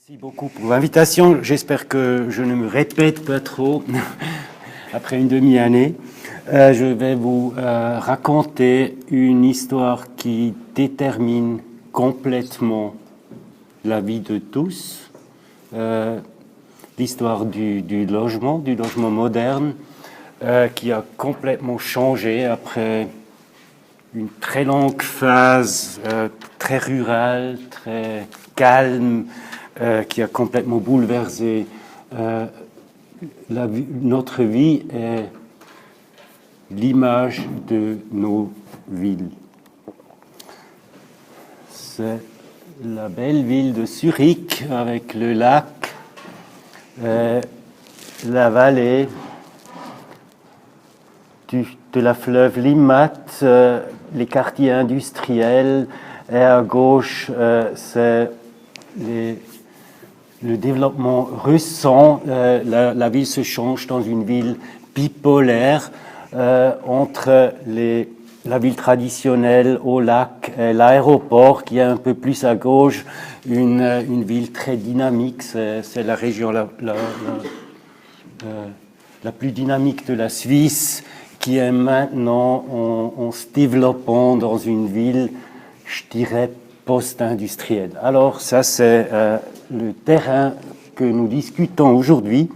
Merci beaucoup pour l'invitation. J'espère que je ne me répète pas trop après une demi-année. Je vais vous raconter une histoire qui détermine complètement la vie de tous. L'histoire du logement moderne, qui a complètement changé après une très longue phase très rurale, très calme, qui a complètement bouleversé notre vie et l'image de nos villes. C'est la belle ville de Zurich avec le lac, la vallée de la fleuve Limmat, les quartiers industriels, et à gauche, c'est le développement récent. La ville se change dans une ville bipolaire entre la ville traditionnelle au lac et l'aéroport qui est un peu plus à gauche, une ville très dynamique. C'est la région la plus dynamique de la Suisse, qui est maintenant en se développant dans une ville, je dirais, post-industrielle. Alors ça, c'est le terrain que nous discutons aujourd'hui.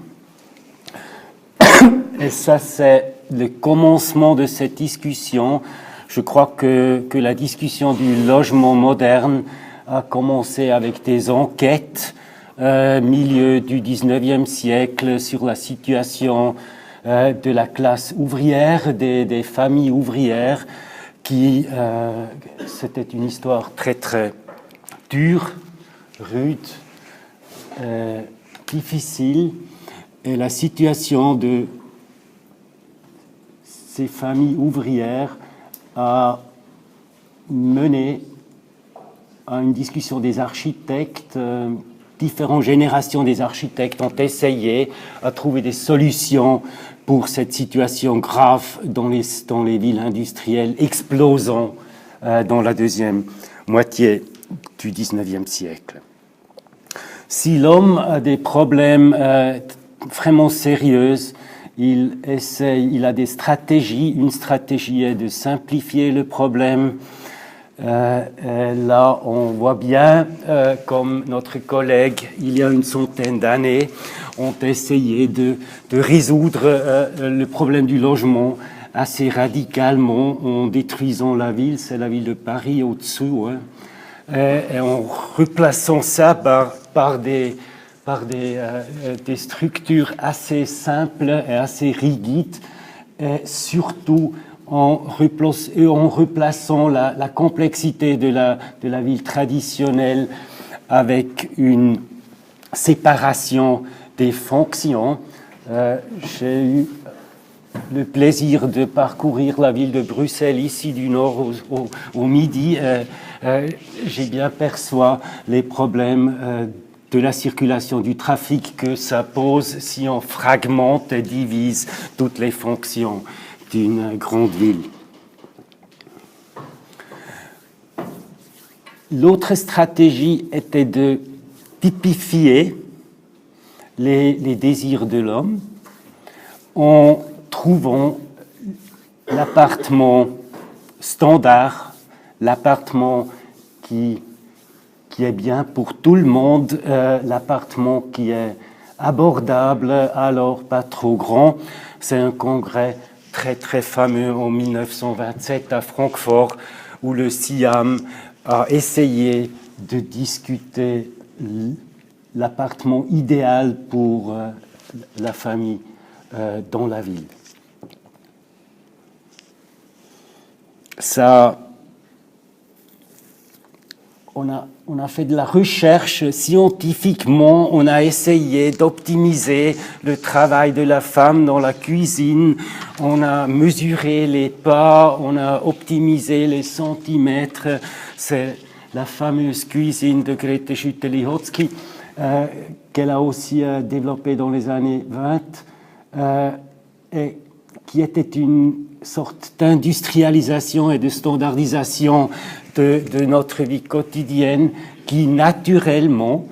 Et ça, c'est le commencement de cette discussion. Je crois que la discussion du logement moderne a commencé avec des enquêtes milieu du 19e siècle sur la situation de la classe ouvrière, des familles ouvrières, c'était une histoire très très dure, rude, difficile, et la situation de ces familles ouvrières a mené à une discussion des architectes. Différentes générations des architectes ont essayé à trouver des solutions pour cette situation grave dans les villes industrielles explosant dans la deuxième moitié du 19e siècle. Si l'homme a des problèmes vraiment sérieux, il a des stratégies. Une stratégie est de simplifier le problème. Là, on voit bien, comme notre collègue, il y a une centaine d'années, ont essayé de résoudre le problème du logement assez radicalement en détruisant la ville. C'est la ville de Paris au-dessous, hein, et en replaçant ça par des structures assez simples et assez rigides, et surtout en replaçant la complexité de la ville traditionnelle avec une séparation des fonctions. J'ai eu le plaisir de parcourir la ville de Bruxelles, ici du nord au midi. J'ai bien perçu les problèmes de la circulation du trafic que ça pose si on fragmente et divise toutes les fonctions d'une grande ville. L'autre stratégie était de typifier les désirs de l'homme en trouvant l'appartement standard, l'appartement qui est bien pour tout le monde, l'appartement qui est abordable, alors pas trop grand. C'est un congrès très très fameux en 1927 à Francfort, où le CIAM a essayé de discuter l'appartement idéal pour la famille dans la ville. Ça, on a fait de la recherche scientifiquement, on a essayé d'optimiser le travail de la femme dans la cuisine, on a mesuré les pas, on a optimisé les centimètres. C'est la fameuse cuisine de Grete Schütte-Lihotzky qu'elle a aussi développée dans les années 20 et qui était une sorte d'industrialisation et de standardisation de notre vie quotidienne qui naturellement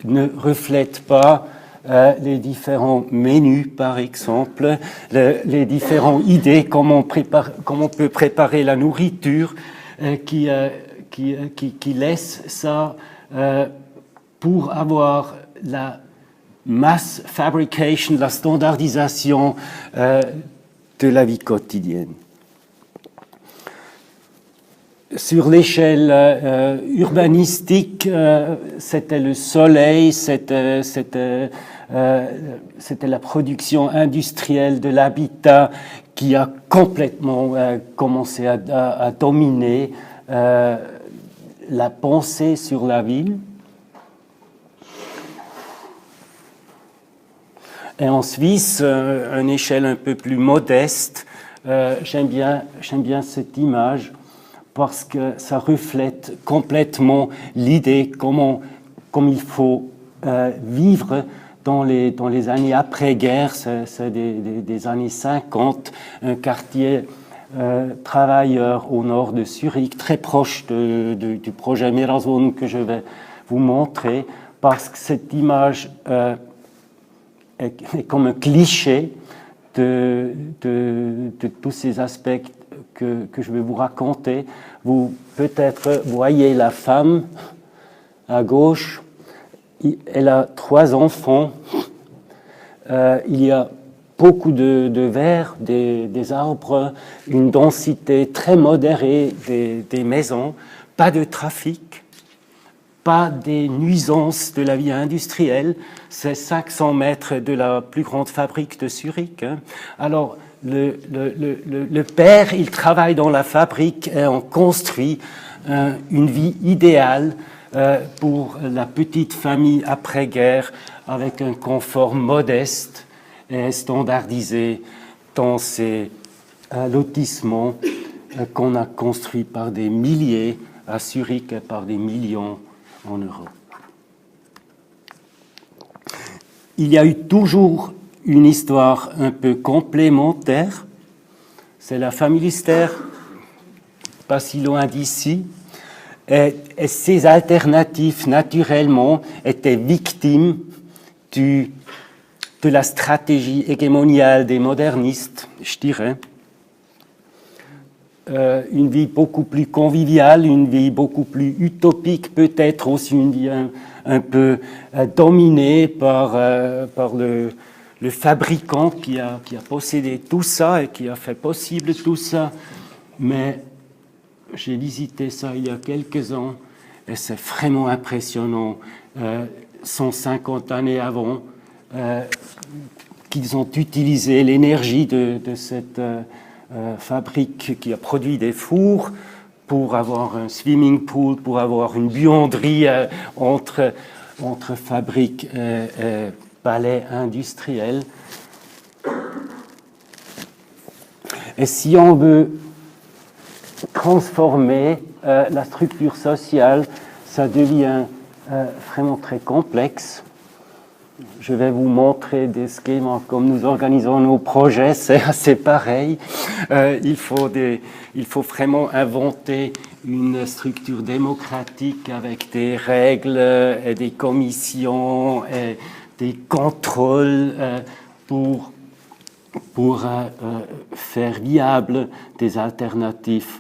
ne reflète pas les différents menus, par exemple, les différentes idées, comment on peut préparer la nourriture, qui laisse ça pour avoir la mass fabrication, la standardisation de la vie quotidienne. Sur l'échelle urbanistique, c'était le soleil, c'était la production industrielle de l'habitat qui a complètement commencé à dominer la pensée sur la ville. Et en Suisse, à une échelle un peu plus modeste, j'aime bien cette image parce que ça reflète complètement l'idée comme il faut vivre dans les années après-guerre, c'est des années 50, un quartier travailleur au nord de Zurich, très proche du projet Meereswohnung que je vais vous montrer, parce que cette image est comme un cliché de tous ces aspects que je vais vous raconter. Vous peut-être voyez la femme à gauche, elle a 3 enfants, il y a beaucoup de verres, des arbres, une densité très modérée des maisons, pas de trafic, pas des nuisances de la vie industrielle. C'est 500 mètres de la plus grande fabrique de Zurich. Alors, le père, il travaille dans la fabrique et on construit une vie idéale pour la petite famille après-guerre avec un confort modeste et standardisé dans ces lotissements qu'on a construits par des milliers à Zurich et par des millions en Europe. Il y a eu toujours une histoire un peu complémentaire. C'est la famille Lister, pas si loin d'ici. Et ces alternatives, naturellement, étaient victimes de la stratégie hégémoniale des modernistes, je dirais. Une vie beaucoup plus conviviale, une vie beaucoup plus utopique, peut-être aussi une vie un peu dominée par le fabricant qui a possédé tout ça et qui a fait possible tout ça. Mais j'ai visité ça il y a quelques ans et c'est vraiment impressionnant. 150 années avant, qu'ils ont utilisé l'énergie de cette fabrique qui a produit des fours pour avoir un swimming pool, pour avoir une buanderie entre fabrique et palais industriel. Et si on veut transformer la structure sociale, ça devient vraiment très complexe. Je vais vous montrer des schémas comme nous organisons nos projets, c'est assez pareil. Il faut vraiment inventer une structure démocratique avec des règles et des commissions et des contrôles pour faire viable des alternatives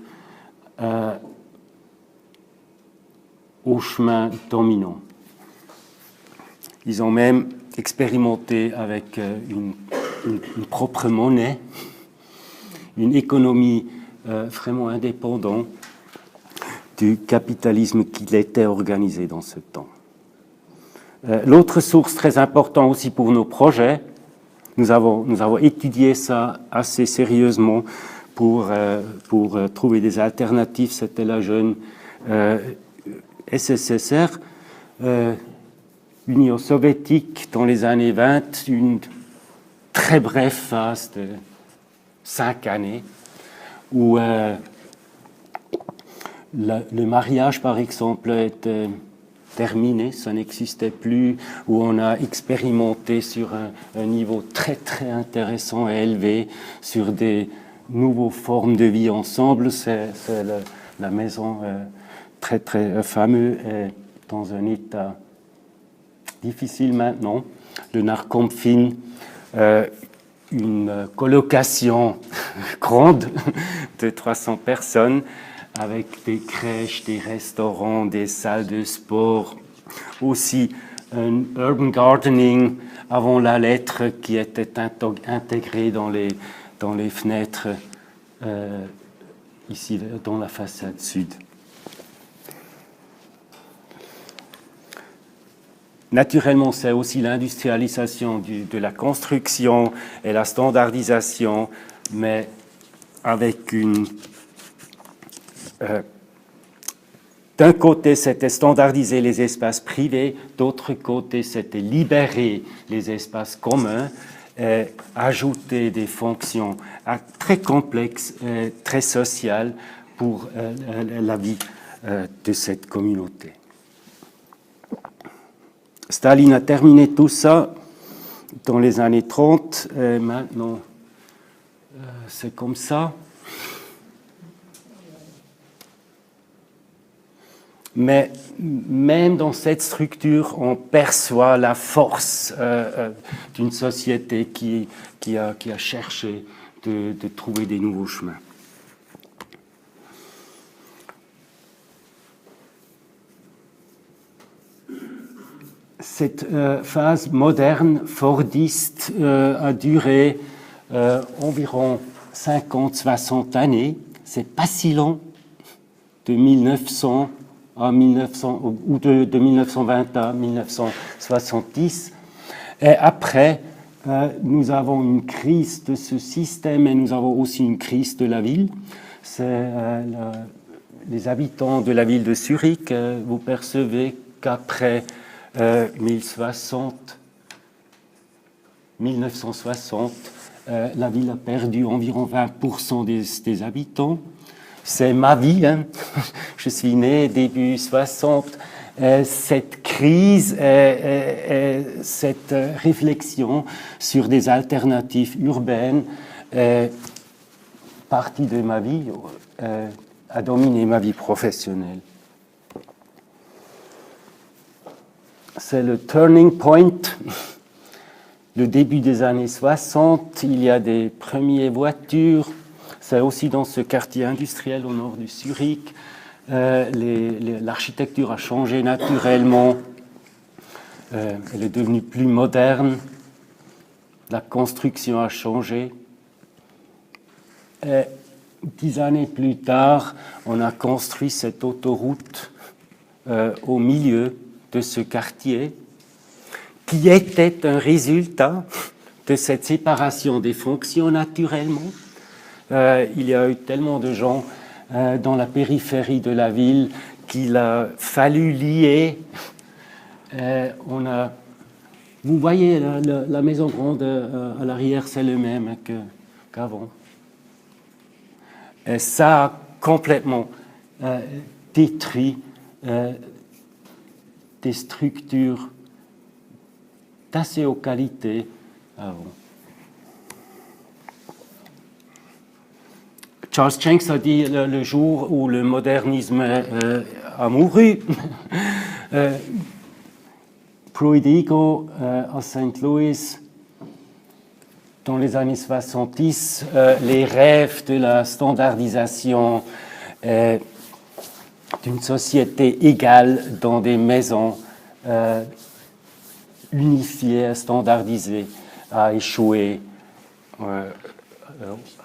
au chemin dominant. Ils ont même expérimenté avec une propre monnaie, une économie vraiment indépendante du capitalisme qui était organisé dans ce temps. L'autre source très importante aussi pour nos projets, nous avons étudié ça assez sérieusement pour trouver des alternatives, c'était la jeune SSSR, Union soviétique dans les années 20, une très brève phase de 5 années où le mariage, par exemple, était terminé, ça n'existait plus, où on a expérimenté sur un niveau très très intéressant et élevé sur des nouvelles formes de vie ensemble. C'est la maison très très fameuse et dans un état difficile maintenant. Le NARCOM filme une colocation grande de 300 personnes avec des crèches, des restaurants, des salles de sport, aussi un urban gardening avant la lettre qui était intégré dans les fenêtres ici dans la façade sud. Naturellement, c'est aussi l'industrialisation de la construction et la standardisation, mais avec d'un côté, c'était standardiser les espaces privés, d'autre côté, c'était libérer les espaces communs, et ajouter des fonctions très complexes, très sociales pour la vie de cette communauté. Staline a terminé tout ça dans les années 30, et maintenant c'est comme ça. Mais même dans cette structure, on perçoit la force d'une société qui a cherché de trouver des nouveaux chemins. Cette phase moderne, fordiste, a duré environ 50-60 années. C'est pas si long, de 1900 à 1900, ou de 1920 à 1970. Et après, nous avons une crise de ce système et nous avons aussi une crise de la ville. C'est les habitants de la ville de Zurich. Vous percevez qu'après 1960, la ville a perdu environ 20% des habitants. C'est ma vie, hein. Je suis né début 60. Cette crise, cette réflexion sur des alternatives urbaines, partie de ma vie, a dominé ma vie professionnelle. C'est le turning point, le début des années 60. Il y a des premières voitures. C'est aussi dans ce quartier industriel au nord du Zurich. L'architecture a changé naturellement. Elle est devenue plus moderne. La construction a changé. Et 10 années plus tard, on a construit cette autoroute au milieu de ce quartier qui était un résultat de cette séparation des fonctions naturellement. Il y a eu tellement de gens dans la périphérie de la ville qu'il a fallu lier. Vous voyez, la maison grande à l'arrière, c'est le même qu'avant. Et ça a complètement détruit des structures d'assez haute qualité avant. Charles Jenks a dit le jour où le modernisme a mouru. Pruitt-Igoe à Saint Louis, dans les années 70, les rêves de la standardisation d'une société égale dans des maisons unifiées, standardisées, a échoué.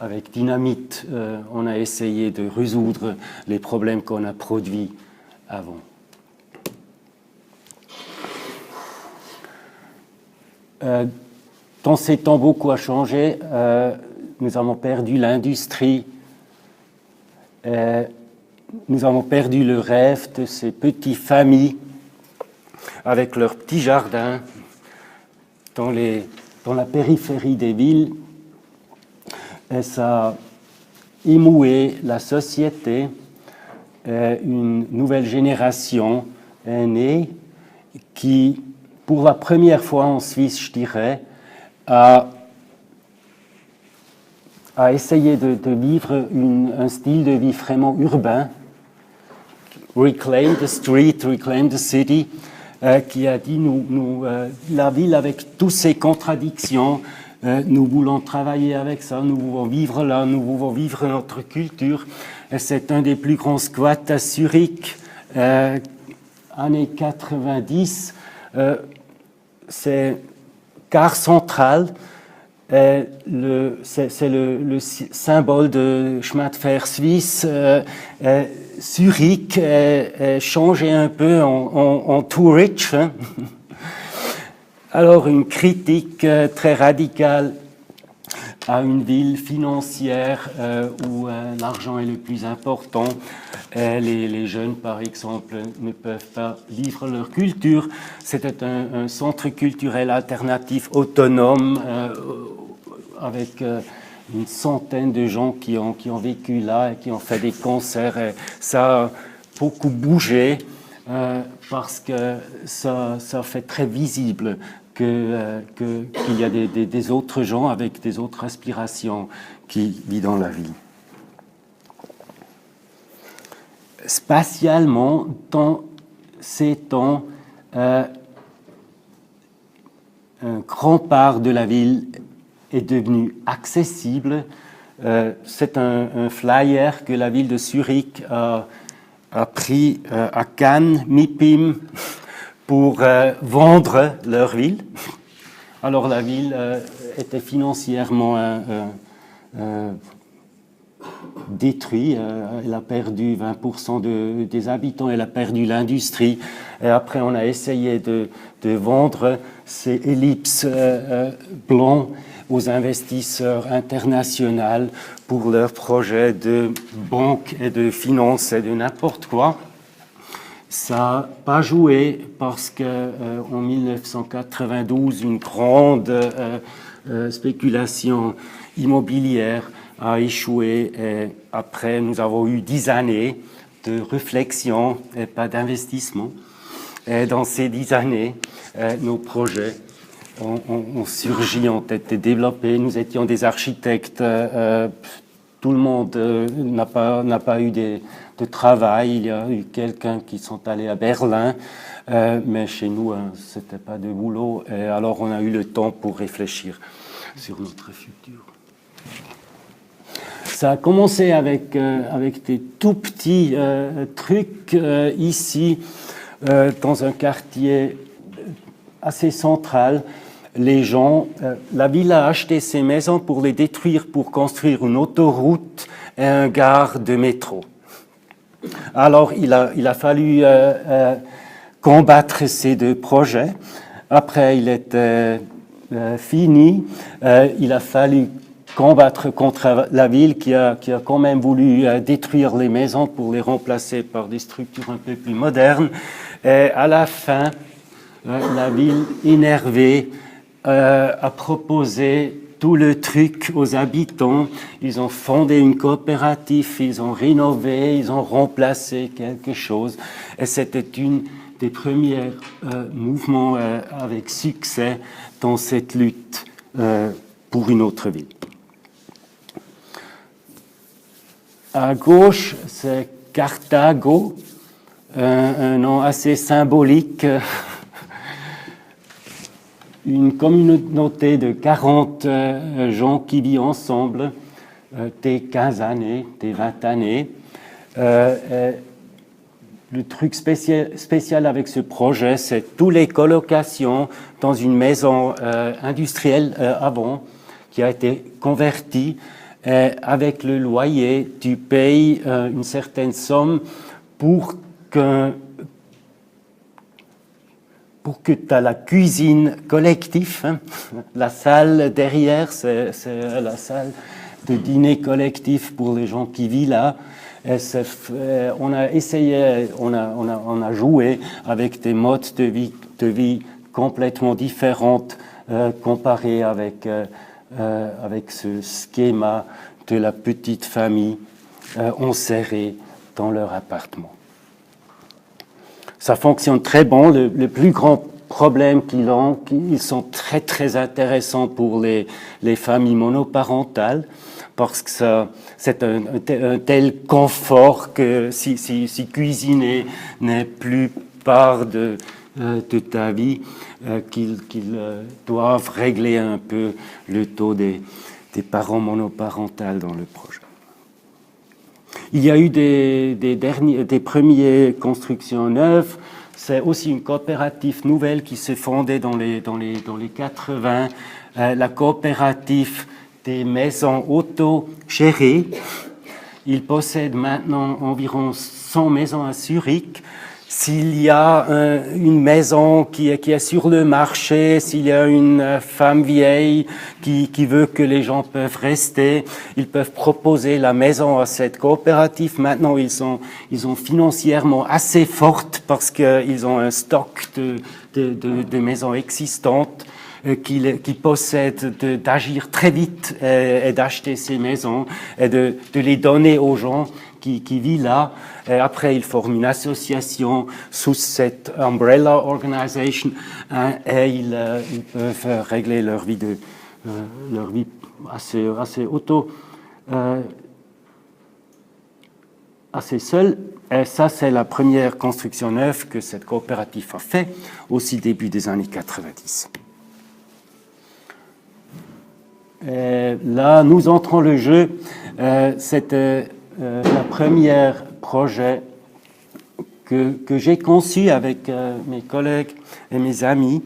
Avec dynamite, on a essayé de résoudre les problèmes qu'on a produits avant. Dans ces temps, beaucoup a changé. Nous avons perdu l'industrie. Nous avons perdu le rêve de ces petites familles avec leurs petits jardins dans la périphérie des villes. Et ça a émoué la société. Une nouvelle génération est née qui, pour la première fois en Suisse, je dirais, a essayé de vivre un style de vie vraiment urbain. Reclaim the street, reclaim the city. qui a dit la ville avec toutes ses contradictions, nous voulons travailler avec ça, nous voulons vivre là, nous voulons vivre notre culture. Et c'est un des plus grands squats à Zurich, années 90. C'est Gare Centrale. C'est le symbole de chemin de fer suisse. Zurich est changé un peu en too rich. Hein. Alors, une critique très radicale à une ville financière où l'argent est le plus important. Les jeunes, par exemple, ne peuvent pas vivre leur culture. C'était un centre culturel alternatif autonome avec une centaine de gens qui ont vécu là et qui ont fait des concerts. Et ça a beaucoup bougé parce que ça fait très visible qu'il y a des autres gens avec des autres aspirations qui vivent dans la ville. Spatialement, dans ces temps, un grand part de la ville est devenu accessible. C'est un flyer que la ville de Zurich a pris à Cannes, MIPIM, pour vendre leur ville. Alors la ville était financièrement détruite. Elle a perdu 20% des habitants, elle a perdu l'industrie. Et après, on a essayé de vendre ces ellipses blancs aux investisseurs internationaux pour leurs projets de banque et de finance et de n'importe quoi. Ça n'a pas joué parce qu'en 1992, une grande spéculation immobilière a échoué. Et après, nous avons eu 10 années de réflexion et pas d'investissement. Et dans ces 10 années, nos projets ont surgi, ont été développés. Nous étions des architectes. Tout le monde n'a pas eu de travail. Il y a eu quelqu'un qui sont allés à Berlin, mais chez nous, c'était pas de boulot. Et alors, on a eu le temps pour réfléchir sur notre futur. Ça a commencé avec des tout petits trucs ici, dans un quartier assez central. Les gens, la ville a acheté ces maisons pour les détruire, pour construire une autoroute et un gare de métro. Alors, il a fallu combattre ces deux projets. Après, il était fini. Il a fallu combattre contre la ville qui a quand même voulu détruire les maisons pour les remplacer par des structures un peu plus modernes. Et à la fin, la ville, énervée, a proposé tout le truc aux habitants. Ils ont fondé une coopérative, ils ont rénové, ils ont remplacé quelque chose. Et c'était une des premiers mouvements avec succès dans cette lutte pour une autre ville. À gauche, c'est Carthago, un nom assez symbolique. Une communauté de 40 gens qui vivent ensemble des 15 années, des 20 années. Le truc spécial avec ce projet, c'est toutes les colocations dans une maison industrielle avant, qui a été convertie. Avec le loyer, tu payes une certaine somme pour que tu aies la cuisine collective. Hein. La salle derrière, c'est la salle de dîner collectif pour les gens qui vivent là. Et on a essayé, on a joué avec des modes de vie complètement différentes comparés avec ce schéma de la petite famille enserrée dans leur appartement. Ça fonctionne très bon. Le plus grand problème qu'ils ont, ils sont très très intéressants pour les familles monoparentales parce que c'est un tel confort que si cuisiner n'est plus part de de ta vie qu'ils doivent régler un peu le taux des parents monoparentales dans le projet. Il y a eu des premières constructions neuves. C'est aussi une coopérative nouvelle qui s'est fondée dans les 80, la coopérative des maisons auto-gérées. Il possède maintenant environ 100 maisons à Zurich. S'il y a une maison qui est sur le marché, s'il y a une femme vieille qui veut que les gens peuvent rester, ils peuvent proposer la maison à cette coopérative. Maintenant, ils sont financièrement assez fortes parce qu'ils ont un stock de maisons existantes qu'ils possèdent, d'agir très vite et d'acheter ces maisons et de les donner aux gens qui vivent là. Et après, ils forment une association sous cette umbrella organisation et ils peuvent régler leur vie assez seul. Et ça, c'est la première construction neuve que cette coopérative a fait, aussi début des années 90. Et là, nous entrons le jeu. C'était la première projet que j'ai conçu avec mes collègues et mes amis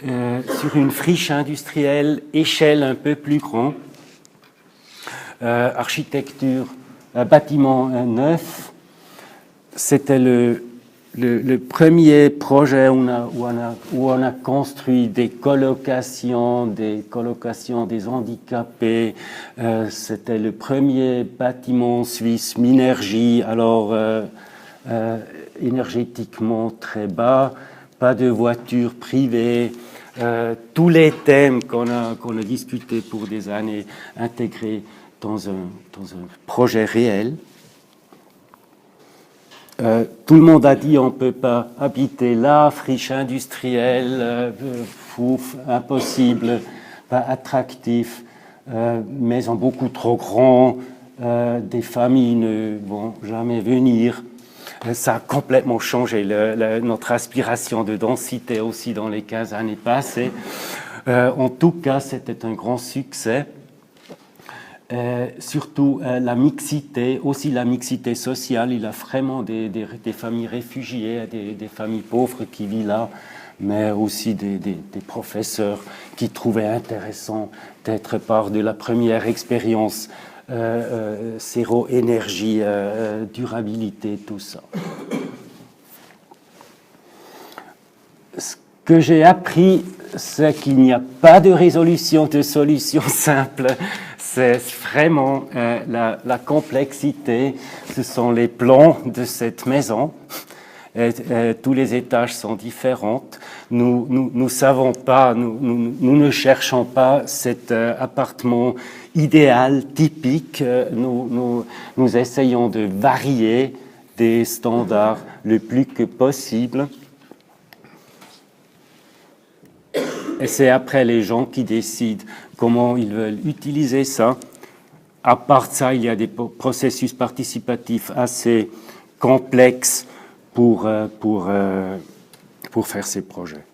sur une friche industrielle, échelle un peu plus grande, architecture, bâtiment neuf. C'était le premier projet où on a construit des colocations des handicapés. C'était le premier bâtiment suisse Minergie, alors énergétiquement très bas, pas de voitures privées, tous les thèmes qu'on a discutés pour des années intégrés dans un projet réel. Tout le monde a dit on ne peut pas habiter là, friche industrielle, impossible, pas attractif, maison beaucoup trop grande, des familles ne vont jamais venir. Ça a complètement changé notre aspiration de densité aussi dans les 15 années passées. En tout cas, c'était un grand succès. Surtout la mixité, aussi la mixité sociale. Il y a vraiment des familles réfugiées, des familles pauvres qui vivent là, mais aussi des professeurs qui trouvaient intéressant d'être part de la première expérience zéro énergie, durabilité, tout ça. Ce que j'ai appris, c'est qu'il n'y a pas de résolution de solution simple. C'est vraiment la complexité. Ce sont les plans de cette maison. Tous les étages sont différents. Nous savons pas, nous ne cherchons pas cet appartement idéal, typique. Nous essayons de varier des standards le plus que possible. Et c'est après les gens qui décident comment ils veulent utiliser ça. À part ça, il y a des processus participatifs assez complexes pour faire ces projets.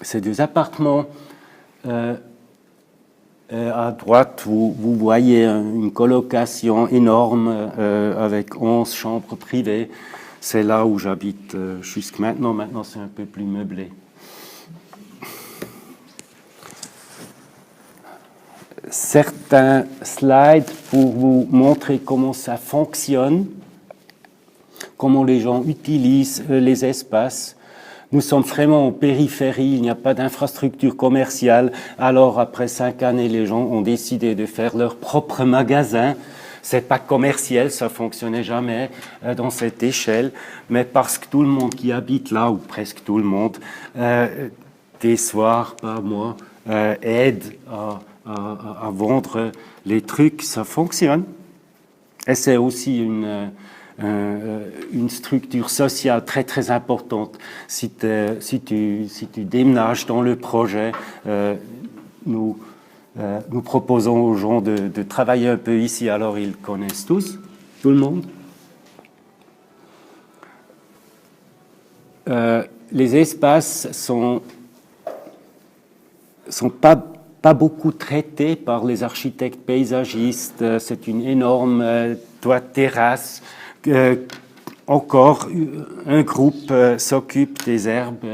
Ces deux appartements, à droite, vous voyez une colocation énorme avec 11 chambres privées. C'est là où j'habite jusqu'à maintenant. Maintenant, c'est un peu plus meublé. Certains slides pour vous montrer comment ça fonctionne, comment les gens utilisent les espaces. Nous sommes vraiment en périphérie, il n'y a pas d'infrastructure commerciale. Alors, après 5 années, les gens ont décidé de faire leur propre magasin. C'est pas commercial, ça fonctionnait jamais dans cette échelle, mais parce que tout le monde qui habite là, ou presque tout le monde, des soirs par mois, aide à vendre les trucs, ça fonctionne. Et c'est aussi une structure sociale très très importante. Si tu déménages dans le projet, nous proposons aux gens de travailler un peu ici, alors ils connaissent tous, tout le monde. les espaces sont pas beaucoup traités par les architectes paysagistes. C'est une énorme toit terrasse. Encore, un groupe s'occupe des herbes,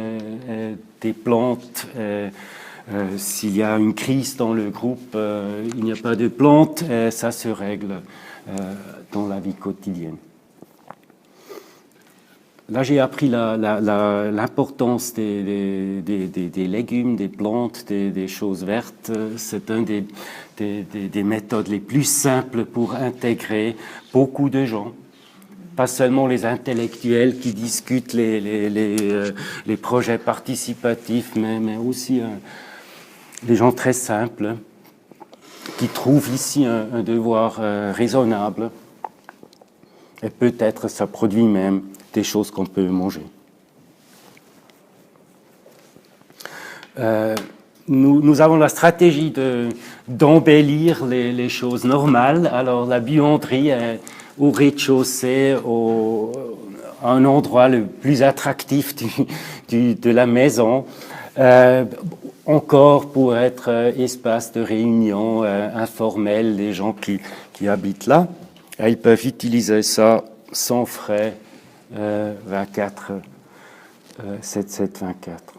des plantes. S'il y a une crise dans le groupe, il n'y a pas de plantes, ça se règle dans la vie quotidienne. Là, j'ai appris l'importance des légumes, des plantes, des choses vertes. C'est une des méthodes les plus simples pour intégrer beaucoup de gens. Pas seulement les intellectuels qui discutent les projets participatifs, mais aussi les gens très simples qui trouvent ici un devoir raisonnable. Et peut-être ça produit même des choses qu'on peut manger. Nous avons la stratégie d'embellir les choses normales. Alors la buanderie est au rez-de-chaussée, un endroit le plus attractif de la maison, encore pour être espace de réunion informel des gens qui habitent là. Et ils peuvent utiliser ça sans frais 24 7724.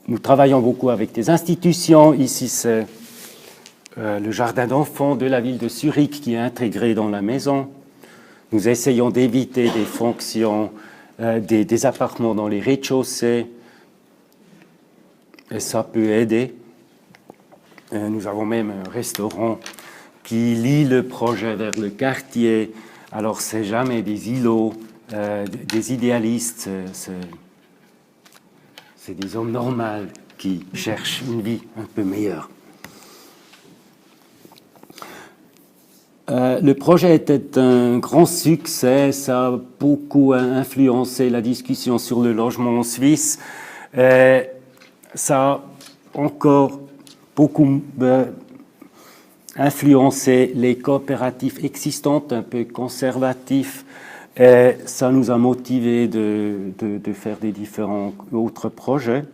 Nous travaillons beaucoup avec des institutions. Ici, c'est le jardin d'enfants de la ville de Zurich qui est intégré dans la maison. Nous essayons d'éviter des fonctions, des appartements dans les rez-de-chaussée. Et ça peut aider. Nous avons même un restaurant qui lie le projet vers le quartier. Alors, c'est jamais des îlots, des idéalistes. C'est des hommes normaux qui cherchent une vie un peu meilleure. Le projet était un grand succès, ça a beaucoup influencé la discussion sur le logement en Suisse. Ça a encore beaucoup influencé les coopératives existantes, un peu conservatifs. Et ça nous a motivés de faire des différents autres projets.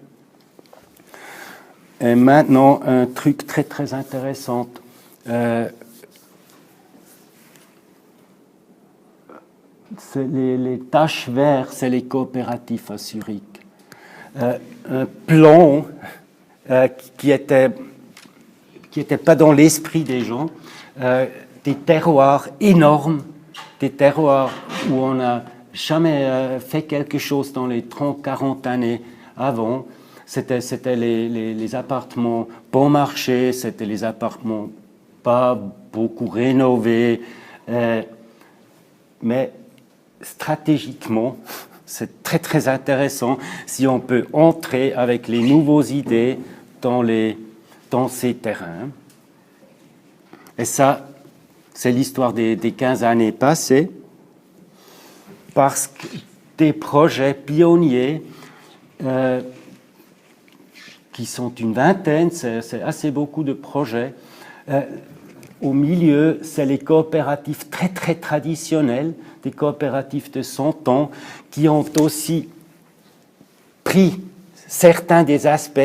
Et maintenant, un truc très très intéressant. Les taches vertes, c'est les coopératifs à Zurich. Un plan qui était pas dans l'esprit des gens, des terroirs énormes, des terroirs où on n'a jamais fait quelque chose dans les 30-40 années avant. C'était les appartements bon marché, c'était les appartements pas beaucoup rénovés, mais stratégiquement, c'est très très intéressant si on peut entrer avec les nouvelles idées dans ces terrains. Et ça, c'est l'histoire des 15 années passées, parce que des projets pionniers qui sont une vingtaine, c'est assez beaucoup de projets. Au milieu, c'est les coopératives très très traditionnelles, des coopératives de 100 ans, qui ont aussi pris certains des aspects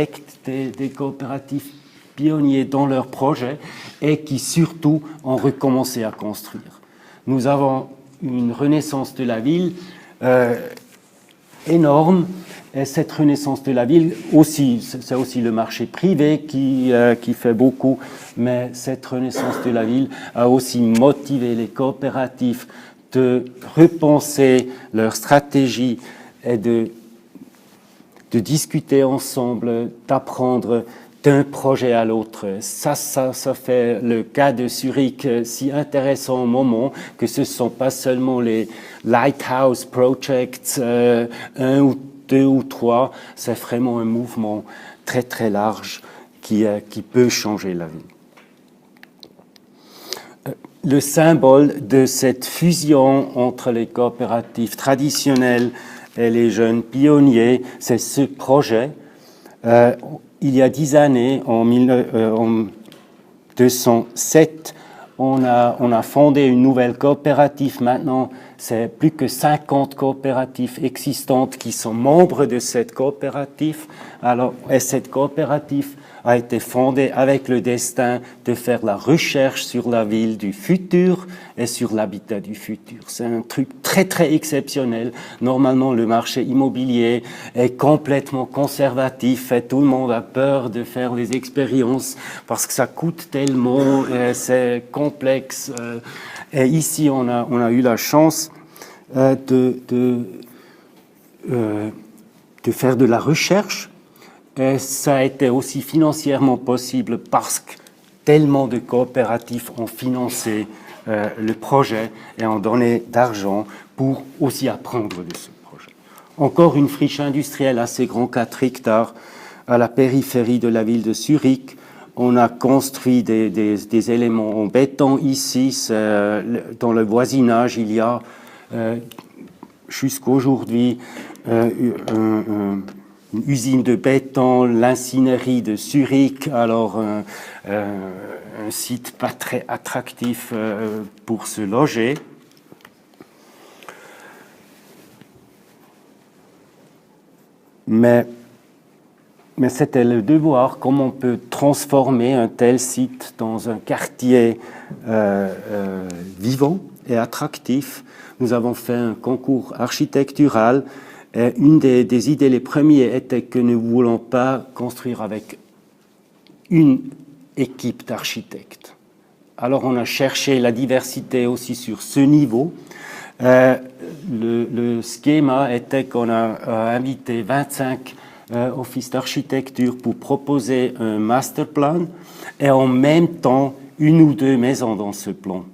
des coopératives pionniers dans leurs projets et qui surtout ont recommencé à construire. Nous avons une renaissance de la ville énorme. Et cette renaissance de la ville, aussi, c'est aussi le marché privé qui fait beaucoup, mais cette renaissance de la ville a aussi motivé les coopératives de repenser leur stratégie et de discuter ensemble, d'apprendre d'un projet à l'autre. Ça fait le cas de Zurich si intéressant au moment que ce ne sont pas seulement les Lighthouse Projects, un ou deux ou trois, c'est vraiment un mouvement très très large qui peut changer la vie. Le symbole de cette fusion entre les coopératives traditionnelles et les jeunes pionniers, c'est ce projet. Il y a 10 années, en 1207, on a fondé une nouvelle coopérative maintenant. C'est plus que 50 coopératives existantes qui sont membres de cette coopérative. Alors, et cette coopérative a été fondée avec le destin de faire la recherche sur la ville du futur et sur l'habitat du futur. C'est un truc très, très exceptionnel. Normalement, le marché immobilier est complètement conservatif et tout le monde a peur de faire les expériences parce que ça coûte tellement, c'est complexe. Et ici, on a eu la chance de faire de la recherche. Et ça a été aussi financièrement possible parce que tellement de coopératives ont financé le projet et ont donné d'argent pour aussi apprendre de ce projet. Encore une friche industrielle assez grande, 4 hectares, à la périphérie de la ville de Zurich. On a construit des éléments en béton ici. Dans le voisinage, il y a jusqu'aujourd'hui une usine de béton, l'incinérie de Zurich, alors un site pas très attractif pour se loger. Mais c'était le devoir, comment on peut transformer un tel site dans un quartier vivant et attractif. Nous avons fait un concours architectural. Et une des idées, les premiers, était que nous ne voulons pas construire avec une équipe d'architectes. Alors on a cherché la diversité aussi sur ce niveau. Le schéma était qu'on a invité 25 offices d'architecture pour proposer un master plan et en même temps une ou deux maisons dans ce plan.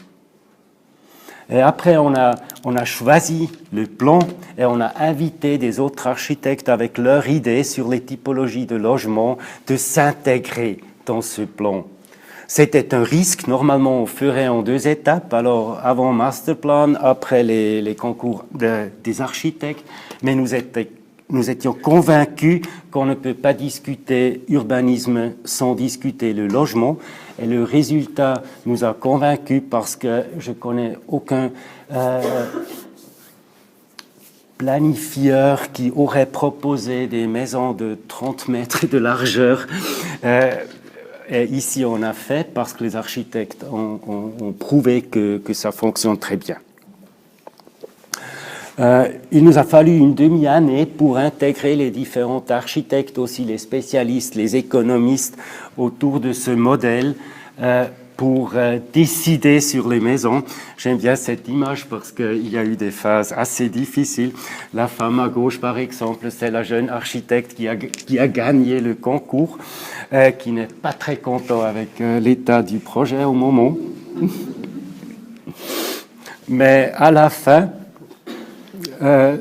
Et après, on a choisi le plan et on a invité des autres architectes avec leurs idées sur les typologies de logement de s'intégrer dans ce plan. C'était un risque. Normalement, on ferait en 2 étapes. Alors, avant master plan, après les concours des architectes. Mais nous étions convaincus qu'on ne peut pas discuter urbanisme sans discuter le logement. Et le résultat nous a convaincus parce que je ne connais aucun planifieur qui aurait proposé des maisons de 30 mètres de largeur. Et ici, on a fait parce que les architectes ont prouvé que ça fonctionne très bien. Il nous a fallu une demi-année pour intégrer les différents architectes, aussi les spécialistes, les économistes autour de ce modèle pour décider sur les maisons. J'aime bien cette image parce qu'il y a eu des phases assez difficiles. La femme à gauche, par exemple, c'est la jeune architecte qui a gagné le concours, qui n'est pas très content avec l'état du projet au moment. Mais à la fin,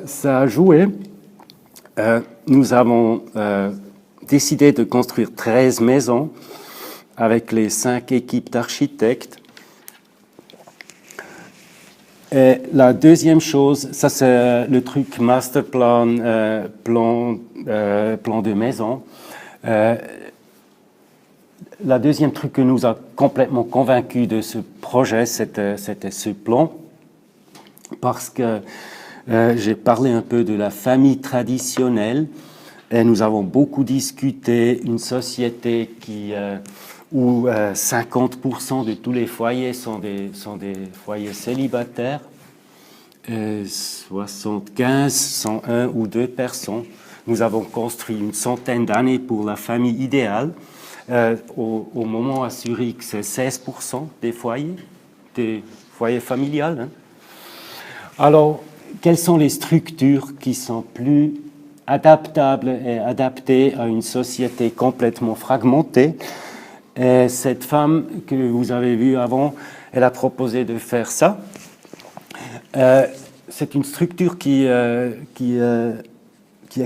ça a joué. Nous avons décidé de construire 13 maisons avec les 5 équipes d'architectes. Et la deuxième chose, ça c'est le truc master plan, plan de maison. La deuxième truc que nous a complètement convaincus de ce projet, c'était ce plan, parce que j'ai parlé un peu de la famille traditionnelle et nous avons beaucoup discuté une société où 50% de tous les foyers sont des foyers célibataires, 75 sont 1 ou 2 personnes. Nous avons construit une centaine d'années pour la famille idéale. Au moment à Zurich, c'est 16% des foyers familiales. Hein. Alors, quelles sont les structures qui sont plus adaptables et adaptées à une société complètement fragmentée? Et cette femme que vous avez vue avant, elle a proposé de faire ça. C'est une structure qui est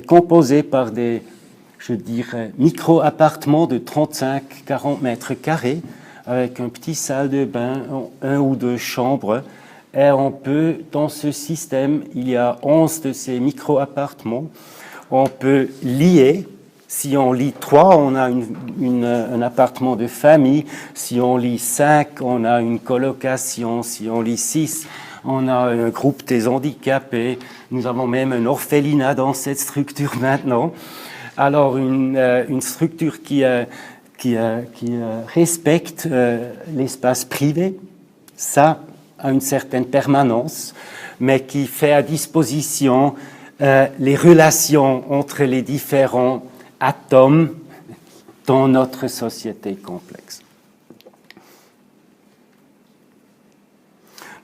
composée par des, je dirais, micro-appartements de 35-40 mètres carrés avec un petit salle de bain, 1 ou 2 chambres. Et on peut, dans ce système, il y a 11 de ces micro-appartements. On peut lier Si on lit 3, on a un appartement de famille. Si on lit 5, on a une colocation. Si on lit 6, on a un groupe des handicapés. Nous avons même un orphelinat dans cette structure maintenant. Alors, une structure qui respecte l'espace privé, ça a une certaine permanence, mais qui fait à disposition les relations entre les différents atomes dans notre société complexe.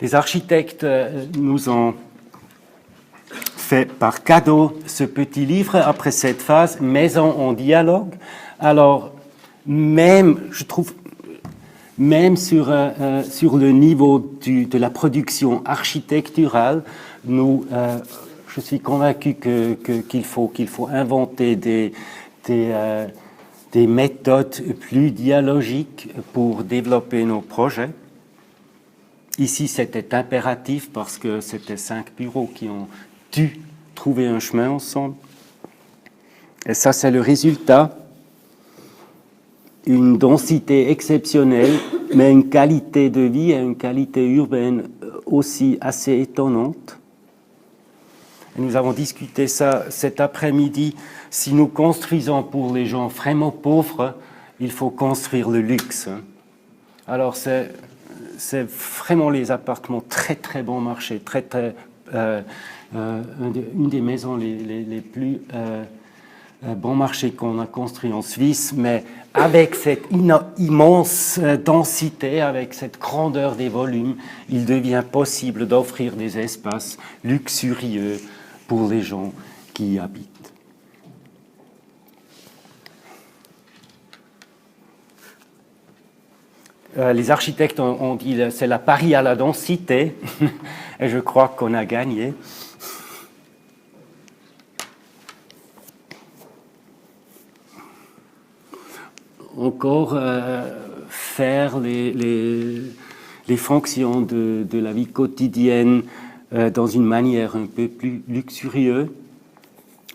Les architectes nous ont fait par cadeau ce petit livre après cette phase, Maison en dialogue. Alors, je trouve, même sur le niveau de la production architecturale, je suis convaincu qu'il faut inventer des méthodes plus dialogiques pour développer nos projets. Ici, c'était impératif parce que c'était 5 bureaux qui ont dû trouver un chemin ensemble. Et ça, c'est le résultat. Une densité exceptionnelle, mais une qualité de vie et une qualité urbaine aussi assez étonnante. Et nous avons discuté ça cet après-midi. Si nous construisons pour les gens vraiment pauvres, il faut construire le luxe. Alors, c'est vraiment les appartements très, très bon marché, une des maisons les plus bon marché qu'on a construit en Suisse, mais avec cette immense densité, avec cette grandeur des volumes, il devient possible d'offrir des espaces luxurieux pour les gens qui y habitent. Les architectes ont dit que c'est la pari à la densité, et je crois qu'on a gagné. Encore faire les fonctions de la vie quotidienne dans une manière un peu plus luxurieuse.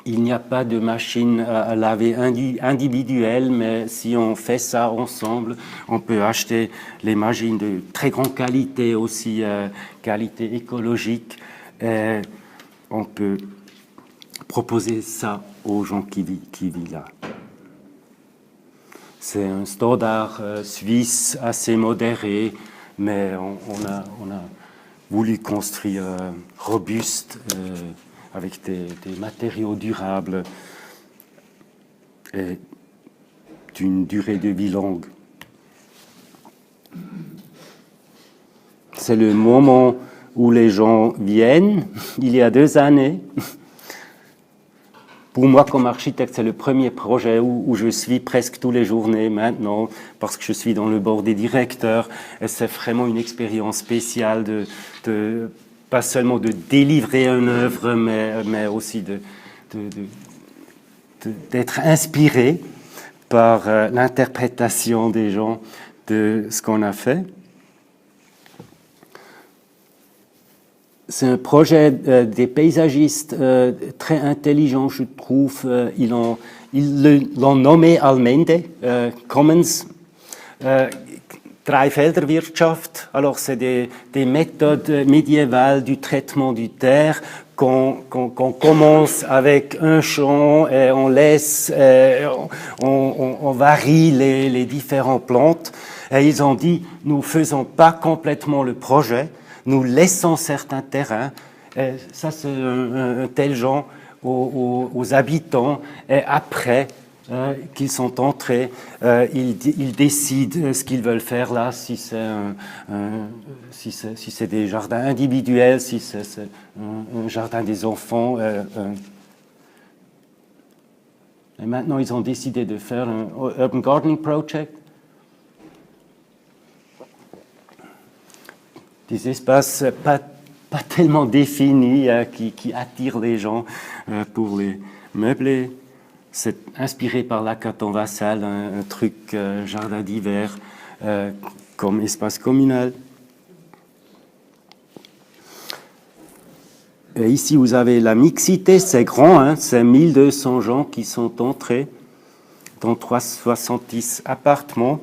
Il n'y a pas de machine à laver individuelle, mais si on fait ça ensemble, on peut acheter les machines de très grande qualité, aussi qualité écologique. Et on peut proposer ça aux gens qui vivent là. C'est un standard suisse assez modéré, mais on a voulu construire robuste, avec des matériaux durables et d'une durée de vie longue. C'est le moment où les gens viennent, il y a 2 années. Pour moi, comme architecte, c'est le premier projet où je suis presque tous les journées maintenant, parce que je suis dans le board des directeurs, et c'est vraiment une expérience spéciale pas seulement de délivrer une œuvre, mais aussi d'être inspiré par l'interprétation des gens de ce qu'on a fait. C'est un projet des paysagistes très intelligent, je trouve. Ils l'ont nommé Allmende Commons. Dreifelderwirtschaft, alors c'est des méthodes médiévales du traitement du terre qu'on commence avec un champ et on laisse, on varie les différentes plantes. Et ils ont dit, nous faisons pas complètement le projet, nous laissons certains terrains. Et ça, c'est un tel genre aux habitants. Et après, qu'ils sont entrés, ils décident ce qu'ils veulent faire là, si c'est des jardins individuels, si c'est un jardin des enfants. Et maintenant, ils ont décidé de faire un Urban Gardening Project. Des espaces pas tellement définis qui attirent les gens pour les meubler. C'est inspiré par la Caton Vassal, un truc jardin d'hiver comme espace communal. Et ici, vous avez la mixité, c'est grand, hein, c'est 1200 gens qui sont entrés. dans 370 appartements.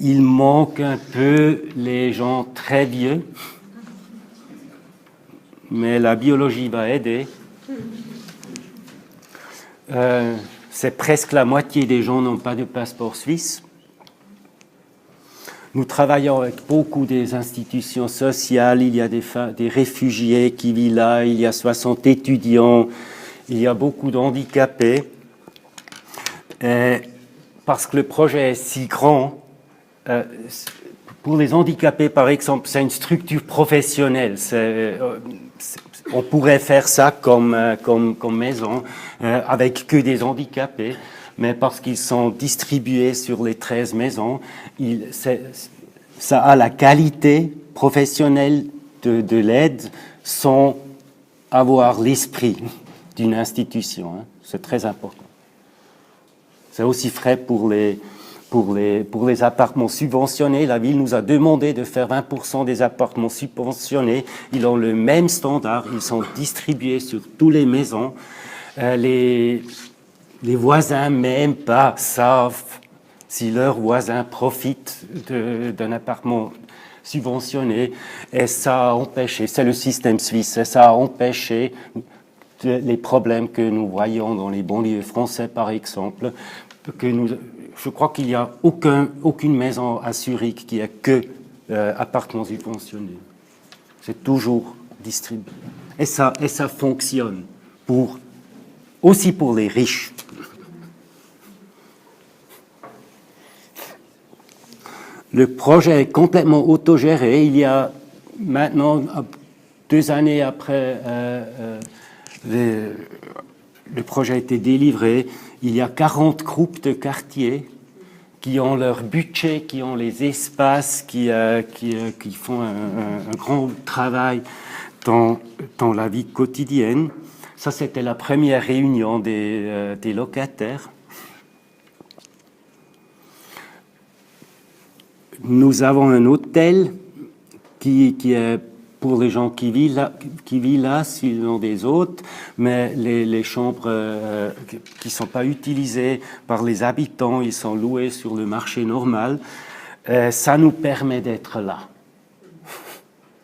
Il manque un peu les gens très vieux, mais la biologie va aider. C'est presque la moitié des gens n'ont pas de passeport suisse. Nous travaillons avec beaucoup des institutions sociales. Il y a des réfugiés qui vivent là, il y a 60 étudiants, il y a beaucoup d'handicapés. Parce que le projet est si grand, pour les handicapés, par exemple, c'est une structure professionnelle. On pourrait faire ça comme maison, avec que des handicapés, mais parce qu'ils sont distribués sur les 13 maisons, ça a la qualité professionnelle de l'aide sans avoir l'esprit d'une institution. Hein. C'est très important. C'est aussi vrai pour les appartements subventionnés. La ville nous a demandé de faire 20% des appartements subventionnés. Ils ont le même standard, ils sont distribués sur toutes les maisons. Les voisins même pas savent si leurs voisins profitent d'un appartement subventionné. Et ça a empêché, c'est le système suisse, et ça a empêché les problèmes que nous voyons dans les banlieues français, par exemple. Je crois qu'il n'y a aucune maison à Zurich qui a que appartements subventionnés. C'est toujours distribué. Et ça fonctionne aussi pour les riches. Le projet est complètement autogéré. Il y a maintenant, 2 années après le projet a été délivré, il y a 40 groupes de quartiers qui ont leur budget, qui ont les espaces, qui font un grand travail dans la vie quotidienne. Ça, c'était la première réunion des locataires. Nous avons un hôtel qui est pour les gens qui vivent là, s'ils ont des hôtes, mais les chambres qui ne sont pas utilisées par les habitants, ils sont loués sur le marché normal. Ça nous permet d'être là.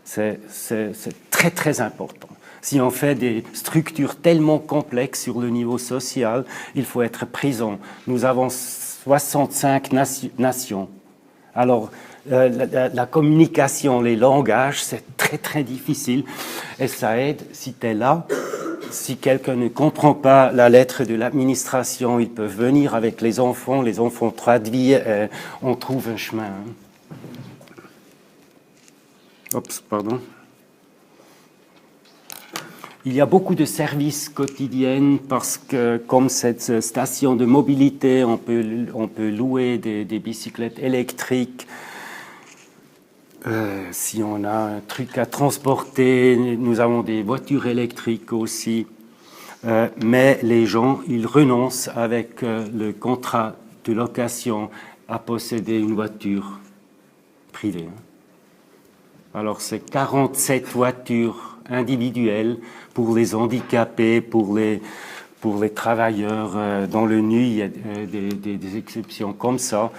C'est très, très important. Si on fait des structures tellement complexes sur le niveau social, il faut être présent. Nous avons 65 nations. Alors, la communication, les langages, c'est très, très difficile. Et ça aide, si tu es là, si quelqu'un ne comprend pas la lettre de l'administration, ils peuvent venir avec les enfants traduisent, on trouve un chemin. Oups, pardon. Il y a beaucoup de services quotidiens parce que, comme cette station de mobilité, on peut louer des bicyclettes électriques. Si on a un truc à transporter, nous avons des voitures électriques aussi. Mais les gens, ils renoncent avec le contrat de location à posséder une voiture privée. Alors, c'est 47 voitures individuelles pour les handicapés, pour les travailleurs. Dans le nu, il y a des exceptions comme ça.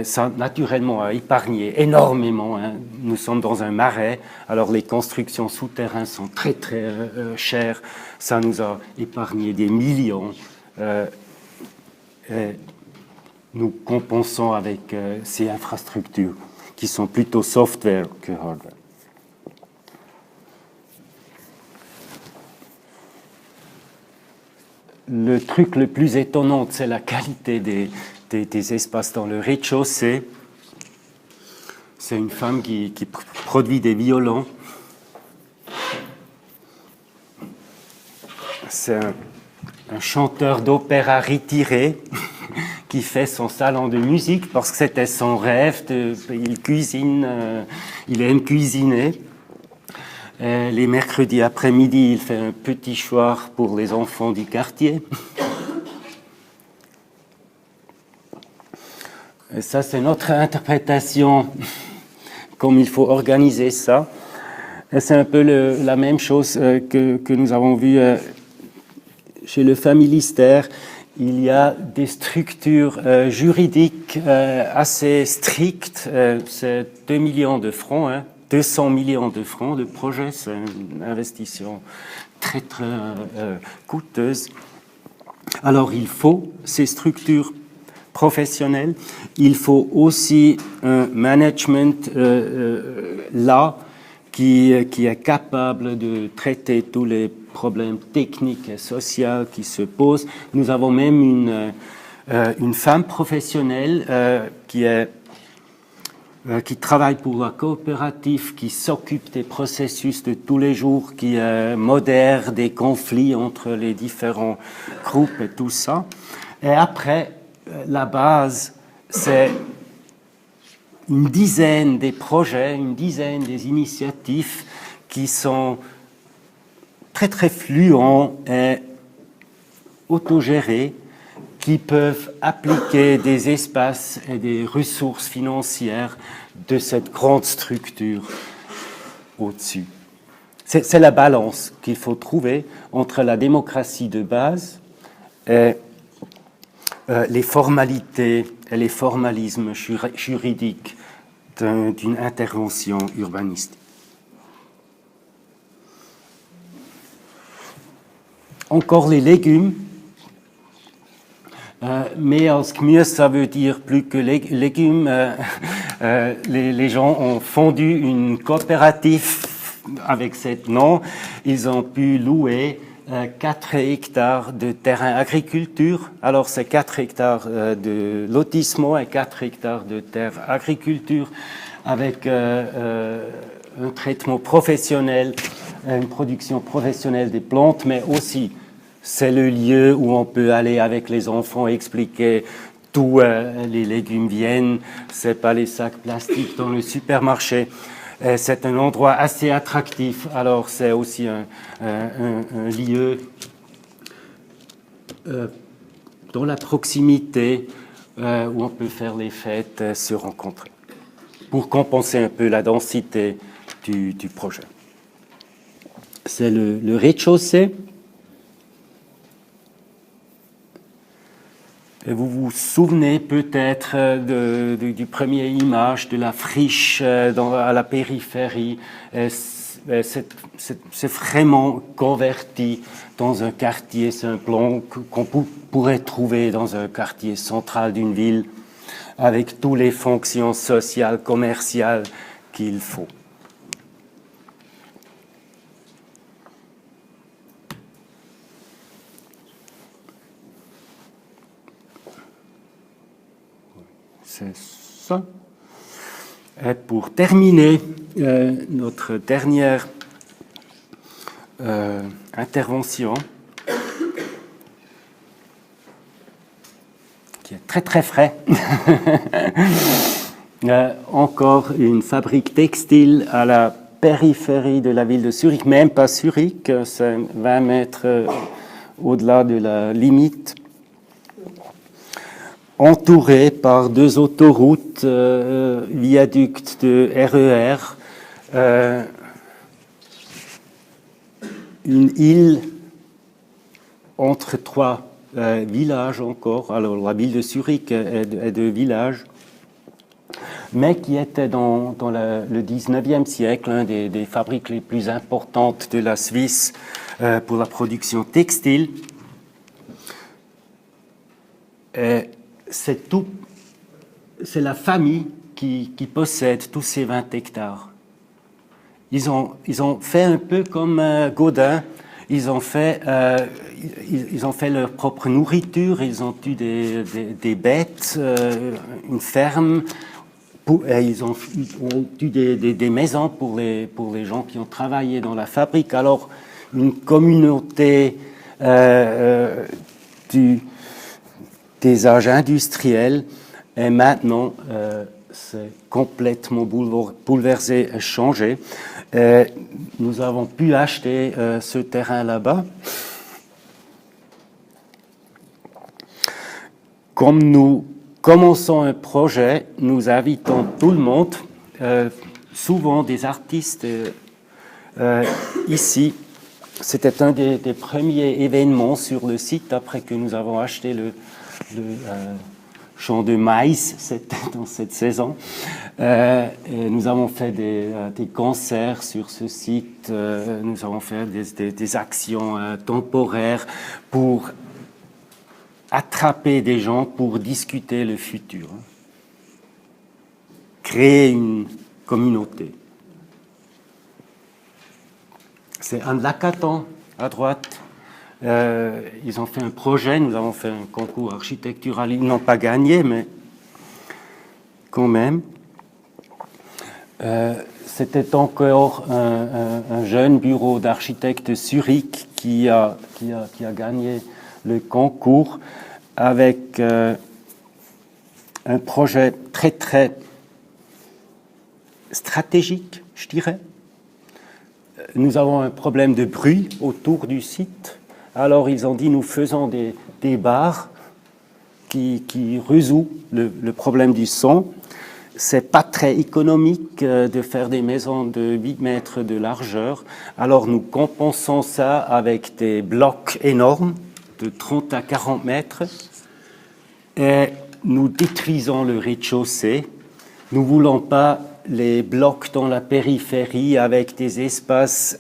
Ça, naturellement, a épargné énormément. Hein. Nous sommes dans un marais, alors les constructions souterraines sont très, très chères. Ça nous a épargné des millions. Nous compensons avec ces infrastructures qui sont plutôt software que hardware. Le truc le plus étonnant, c'est la qualité des espaces dans le rez-de-chaussée. C'est une femme qui produit des violons. C'est un chanteur d'opéra retiré qui fait son salon de musique parce que c'était son rêve. Il cuisine, il aime cuisiner. Les mercredis après-midi, il fait un petit choix pour les enfants du quartier. Et ça, c'est notre interprétation, comme il faut organiser ça. Et c'est un peu la même chose que nous avons vu chez le Familistère. il y a des structures juridiques assez strictes. C'est 2 millions de francs, 200 millions de francs. Le projet, c'est une investition très, très coûteuse. Alors, il faut ces structures professionnelles. Il faut aussi un management là qui est capable de traiter tous les problèmes techniques et sociaux qui se posent. Nous avons même une femme professionnelle qui travaille pour la coopérative, qui s'occupe des processus de tous les jours, qui modère des conflits entre les différents groupes et tout ça. Et après, la base, c'est une dizaine des projets, une dizaine des initiatives qui sont très très fluents et autogérés, qui peuvent appliquer des espaces et des ressources financières de cette grande structure au-dessus. C'est la balance qu'il faut trouver entre la démocratie de base et les formalités et les formalismes juridiques d'une intervention urbanistique. Encore les légumes, mais en Skmür, ça veut dire plus que légumes. Les gens ont fondu une coopérative avec ce nom. Ils ont pu louer 4 hectares de terrain agriculture. Alors, c'est 4 hectares de lotissement et 4 hectares de terre agriculture avec un traitement professionnel, une production professionnelle des plantes, mais aussi c'est le lieu où on peut aller avec les enfants expliquer d'où les légumes viennent. C'est pas les sacs plastiques dans le supermarché. C'est un endroit assez attractif. Alors c'est aussi un lieu dans la proximité où on peut faire les fêtes, se rencontrer, pour compenser un peu la densité du projet. C'est le rez-de-chaussée. Et vous vous souvenez peut-être du premier image de la friche à la périphérie. C'est vraiment converti dans un quartier, c'est un plan qu'on pourrait trouver dans un quartier central d'une ville avec toutes les fonctions sociales, commerciales qu'il faut. C'est ça. Et pour terminer notre dernière intervention, qui est très très frais, encore une fabrique textile à la périphérie de la ville de Zurich, même pas Zurich, c'est 20 mètres au-delà de la limite. Entouré par 2 autoroutes, viaducs de RER, une île entre 3 villages encore. Alors la ville de Zurich est de villages, mais qui était dans le 19e siècle, l'une des fabriques les plus importantes de la Suisse pour la production textile. C'est la famille qui possède tous ces 20 hectares. Ils ont fait un peu comme Gaudin, ils ont fait leur propre nourriture, ils ont eu des bêtes, une ferme, ils ont eu des maisons pour les gens qui ont travaillé dans la fabrique. Alors, une communauté des âges industriels, et maintenant, c'est complètement bouleversé et changé. Et nous avons pu acheter ce terrain là-bas. Comme nous commençons un projet, nous invitons tout le monde, souvent des artistes ici, C'était un des premiers événements sur le site après que nous avons acheté le champ de maïs dans cette saison. Et nous avons fait des concerts sur ce site, nous avons fait des actions temporaires pour attraper des gens pour discuter le futur, créer une communauté. C'est un Lacaton à droite. Ils ont fait un projet, nous avons fait un concours architectural, ils n'ont pas gagné, mais quand même. C'était encore un jeune bureau d'architectes Zurich qui a gagné le concours avec un projet très très stratégique, je dirais. Nous avons un problème de bruit autour du site. Alors ils ont dit, nous faisons des bars qui résout le problème du son. C'est pas très économique de faire des maisons de 8 mètres de largeur. Alors nous compensons ça avec des blocs énormes de 30 à 40 mètres. Et nous détruisons le rez-de-chaussée. Nous voulons pas les blocs dans la périphérie avec des espaces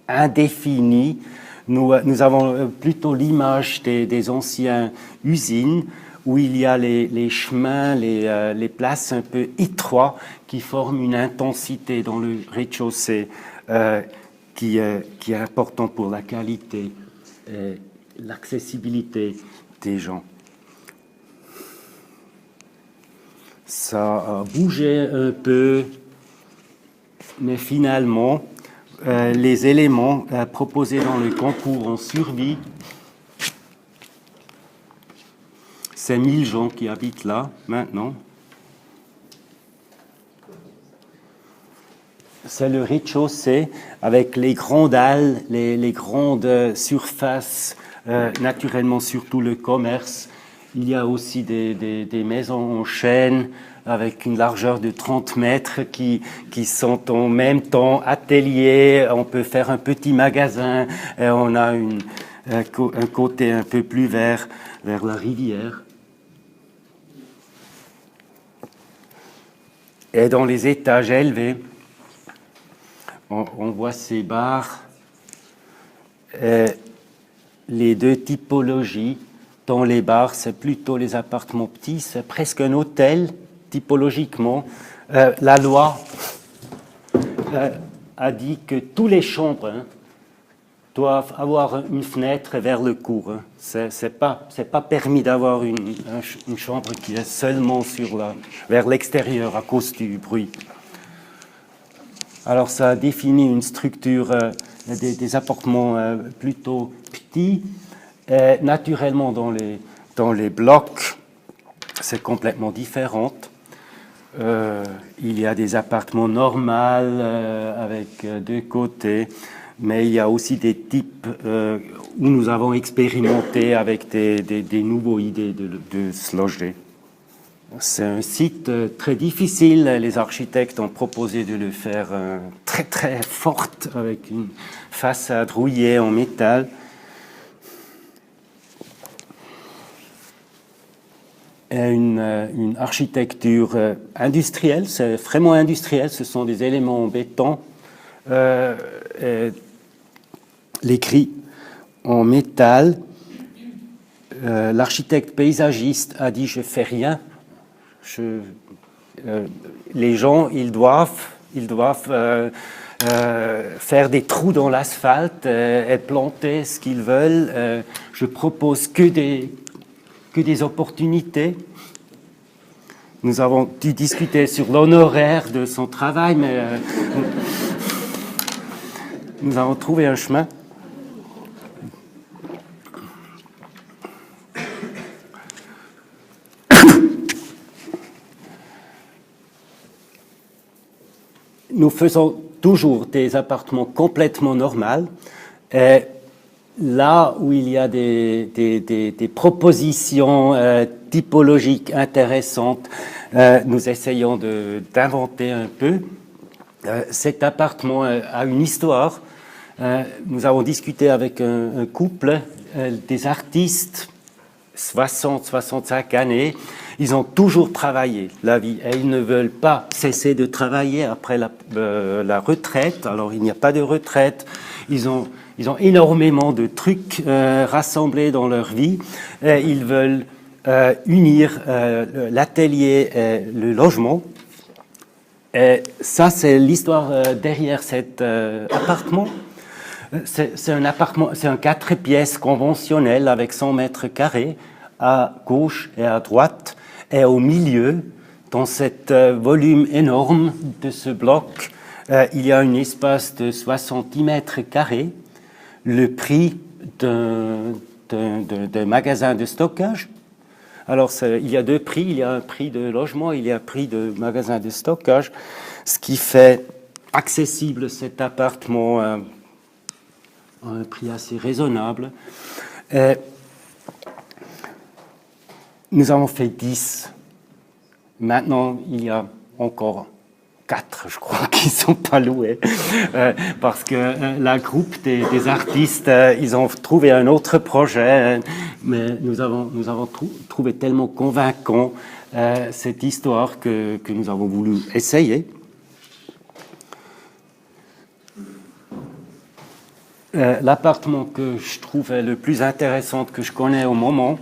indéfinis. Nous avons plutôt l'image des anciennes usines où il y a les chemins, les places un peu étroits qui forment une intensité dans le rez-de-chaussée qui est important pour la qualité et l'accessibilité des gens. Ça a bougé un peu, mais finalement, les éléments proposés dans le concours ont survécu. C'est 1000 gens qui habitent là, maintenant. C'est le rez-de-chaussée avec les grandes halles, les grandes surfaces, naturellement surtout le commerce. Il y a aussi des maisons en chaîne avec une largeur de 30 mètres qui sont en même temps ateliers. On peut faire un petit magasin et on a un côté un peu plus vers la rivière. Et dans les étages élevés, on voit ces bars, les deux typologies. Dans les bars, c'est plutôt les appartements petits, c'est presque un hôtel, typologiquement. La loi a dit que toutes les chambres doivent avoir une fenêtre vers le cour. C'est pas permis d'avoir une chambre qui est seulement vers l'extérieur à cause du bruit. Alors ça définit une structure des appartements plutôt petits. Et naturellement, dans les blocs, c'est complètement différent. Il y a des appartements normaux avec deux côtés, mais il y a aussi des types où nous avons expérimenté avec des nouveaux idées de se loger. C'est un site très difficile. Les architectes ont proposé de le faire très très forte avec une façade rouillée en métal. Une architecture industrielle, c'est vraiment industriel, ce sont des éléments en béton, les grilles en métal. L'architecte paysagiste a dit « je fais rien ». Les gens, ils doivent faire des trous dans l'asphalte et planter ce qu'ils veulent. Je propose que des opportunités. Nous avons dû discuter sur l'honoraire de son travail, mais nous avons trouvé un chemin. Nous faisons toujours des appartements complètement normaux. Et là où il y a des propositions typologiques intéressantes, nous essayons d'inventer un peu. Cet appartement a une histoire. Nous avons discuté avec un couple, des artistes, 60-65 années. Ils ont toujours travaillé la vie et ils ne veulent pas cesser de travailler après la retraite. Alors, il n'y a pas de retraite. Ils ont énormément de trucs rassemblés dans leur vie. Et ils veulent unir l'atelier et le logement. Et ça, c'est l'histoire derrière cet appartement. C'est un appartement, c'est un 4 pièces conventionnel avec 100 mètres carrés à gauche et à droite. Et au milieu, dans cet volume énorme de ce bloc, il y a un espace de 70 mètres carrés. Le prix d'un magasin de stockage. Alors, il y a deux prix. Il y a un prix de logement, il y a un prix de magasin de stockage, ce qui fait accessible cet appartement à un prix assez raisonnable. Et nous avons fait 10. Maintenant, il y a encore 4, je crois, qui ne sont pas loués. Parce que la groupe des artistes, ils ont trouvé un autre projet, mais nous avons trouvé tellement convaincant cette histoire que nous avons voulu essayer. L'appartement que je trouvais le plus intéressant que je connais au moment,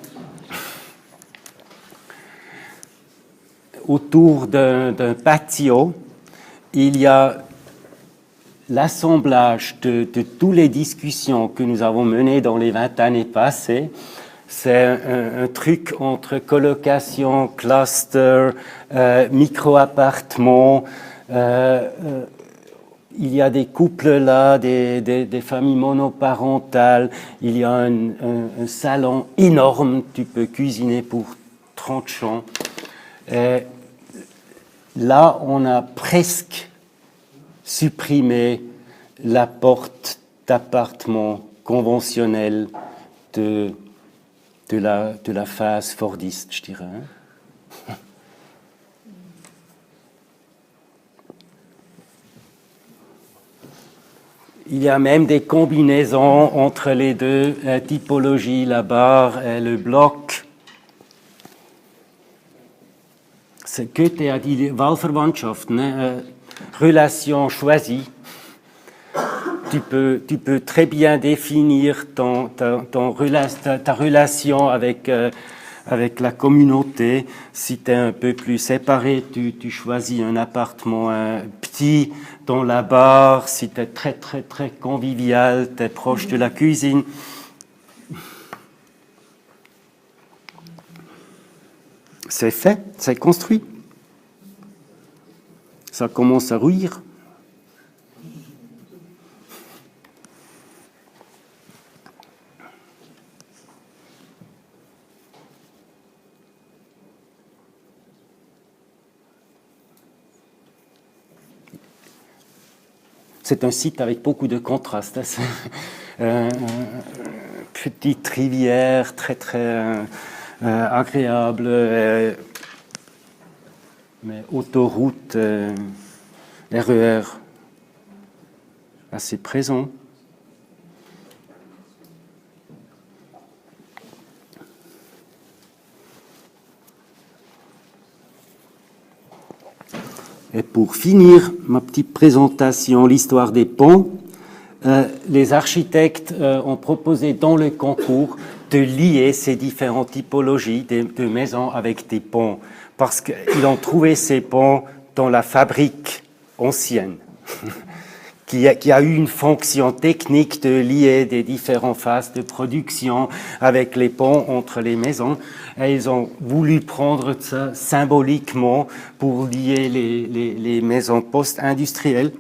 autour d'un patio, il y a l'assemblage de toutes les discussions que nous avons menées dans les 20 années passées. C'est un truc entre colocation, cluster, micro-appartements. Il y a des couples là, des familles monoparentales. Il y a un salon énorme. Tu peux cuisiner pour 30 gens. Et là, on a presque supprimé la porte d'appartement conventionnelle de la phase fordiste, je dirais. Il y a même des combinaisons entre les deux typologies, la barre et le bloc. Goethe a dit Wahlverwandtschaft, relation choisie. Tu peux très bien définir ta relation avec la communauté. Si tu es un peu plus séparé, tu choisis un appartement petit dans la barre. Si tu es très, très, très convivial, tu es proche de la cuisine. C'est fait, c'est construit. Ça commence à rouillir. C'est un site avec beaucoup de contrastes. Petite rivière, très très agréable, mais autoroute, RER assez présent. Et pour finir ma petite présentation, l'histoire des ponts, les architectes ont proposé dans le concours de lier ces différentes typologies de maisons avec des ponts, parce qu'ils ont trouvé ces ponts dans la fabrique ancienne, qui a eu une fonction technique de lier des différentes phases de production avec les ponts entre les maisons. Et ils ont voulu prendre ça symboliquement pour lier les maisons post-industrielles.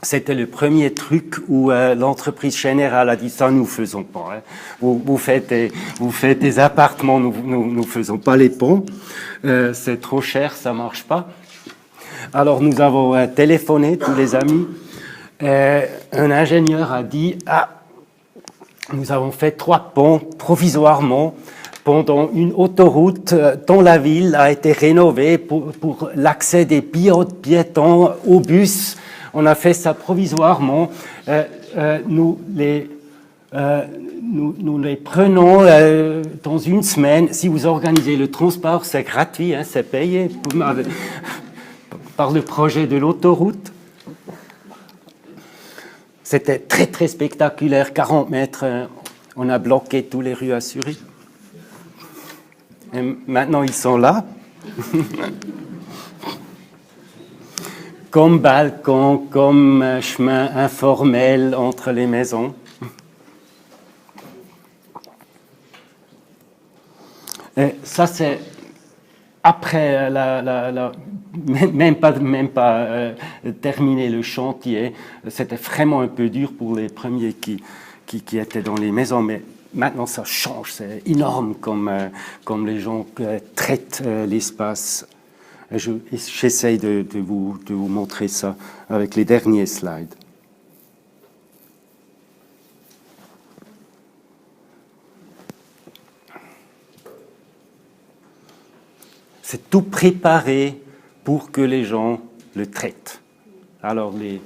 C'était le premier truc où l'entreprise Générale a dit ça, nous faisons pas. Hein. Vous faites des appartements, nous faisons pas les ponts. C'est trop cher, ça marche pas. Alors nous avons téléphoné tous les amis. Un ingénieur a dit nous avons fait 3 ponts provisoirement pendant une autoroute dont la ville a été rénovée pour l'accès des piétons au bus. on a fait ça provisoirement. Nous les prenons dans une semaine. Si vous organisez le transport, c'est gratuit, hein, c'est payé par le projet de l'autoroute. C'était très, très spectaculaire, 40 mètres. On a bloqué toutes les rues à Zurich. Et maintenant, ils sont là. Comme balcon, comme chemin informel entre les maisons. Et ça, c'est après même pas terminer le chantier. C'était vraiment un peu dur pour les premiers qui étaient dans les maisons, mais maintenant ça change, c'est énorme comme les gens traitent l'espace. J'essaye de vous montrer ça avec les derniers slides. C'est tout préparé pour que les gens le traitent. Alors les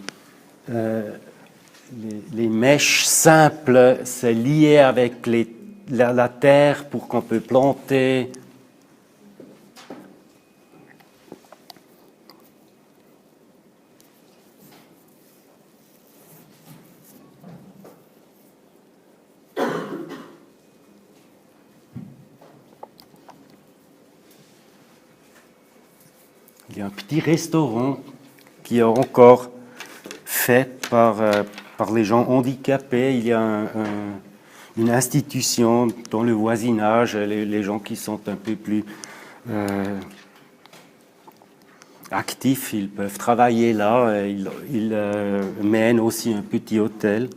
mèches simples, c'est lié avec la terre pour qu'on peut planter. Il y a un petit restaurant qui est encore fait par les gens handicapés. Il y a une institution dans le voisinage, les gens qui sont un peu plus actifs, ils peuvent travailler là. Ils mènent aussi un petit hôtel.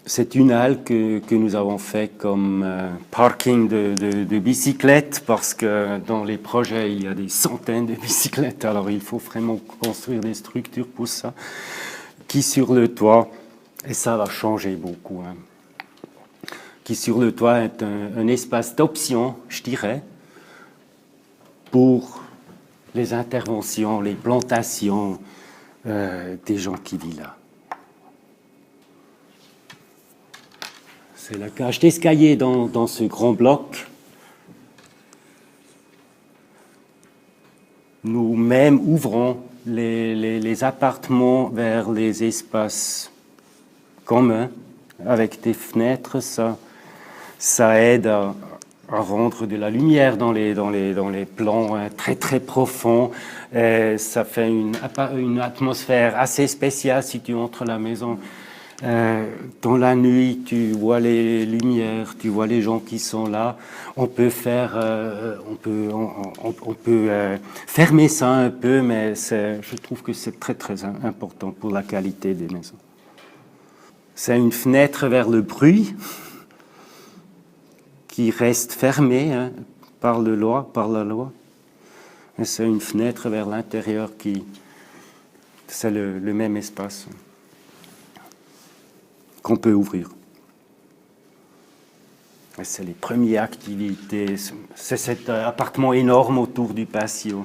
C'est une halle que nous avons fait comme parking de bicyclettes parce que dans les projets, il y a des centaines de bicyclettes. Alors, il faut vraiment construire des structures pour ça. Qui sur le toit, et ça va changer beaucoup, hein, qui sur le toit est un espace d'option, je dirais, pour les interventions, les plantations des gens qui vivent là. C'est la cage d'escalier dans ce grand bloc. Nous-mêmes ouvrons les appartements vers les espaces communs avec des fenêtres. Ça aide à rendre de la lumière dans les plans très très profonds. Ça fait une atmosphère assez spéciale si tu entres à la maison. Dans la nuit, tu vois les lumières, tu vois les gens qui sont là. On peut fermer ça un peu, mais je trouve que c'est très très important pour la qualité des maisons. C'est une fenêtre vers le bruit qui reste fermée, hein, par la loi. Et c'est une fenêtre vers l'intérieur c'est le même espace qu'on peut ouvrir. Et c'est les premières activités. C'est cet appartement énorme autour du patio.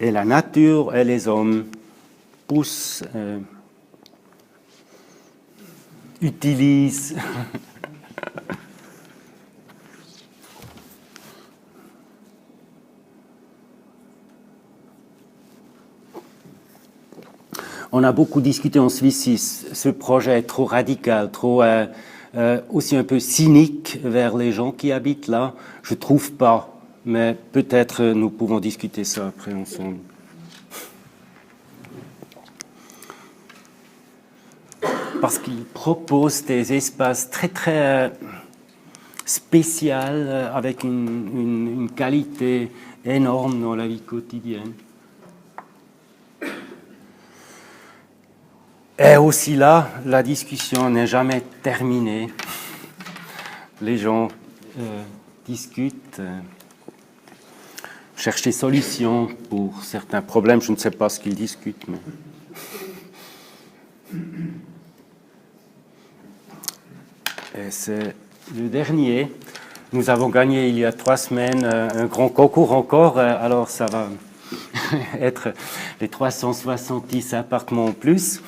Et la nature et les hommes poussent, utilisent. On a beaucoup discuté en Suisse, ce projet est trop radical, trop aussi un peu cynique vers les gens qui habitent là. Je trouve pas, mais peut-être nous pouvons discuter ça après ensemble. Parce qu'il propose des espaces très très spéciaux avec une qualité énorme dans la vie quotidienne. Et aussi là, la discussion n'est jamais terminée. Les gens discutent, cherchent des solutions pour certains problèmes. Je ne sais pas ce qu'ils discutent, mais Et c'est le dernier. Nous avons gagné il y a 3 semaines un grand concours encore, alors ça va être les 370 appartements en plus.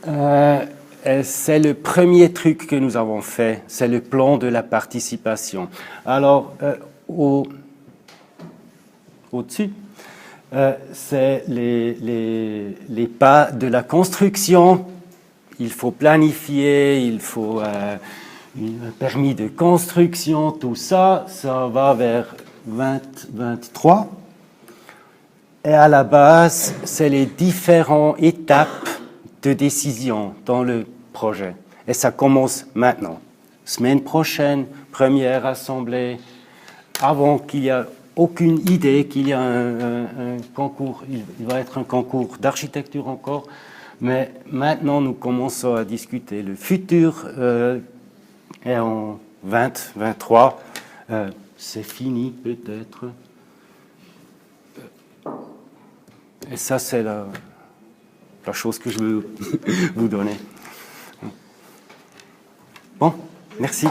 C'est le premier truc que nous avons fait, c'est le plan de la participation. Alors, au-dessus, c'est les pas de la construction. Il faut planifier, il faut un permis de construction, tout ça, ça va vers 2023. Et à la base, c'est les différentes étapes de décision dans le projet. Et ça commence maintenant. Semaine prochaine, première assemblée, avant qu'il y ait aucune idée qu'il y a un concours, il va être un concours d'architecture encore, mais maintenant nous commençons à discuter le futur et en 2023, c'est fini peut-être. Et ça, c'est la chose que je veux vous donner. Bon, merci.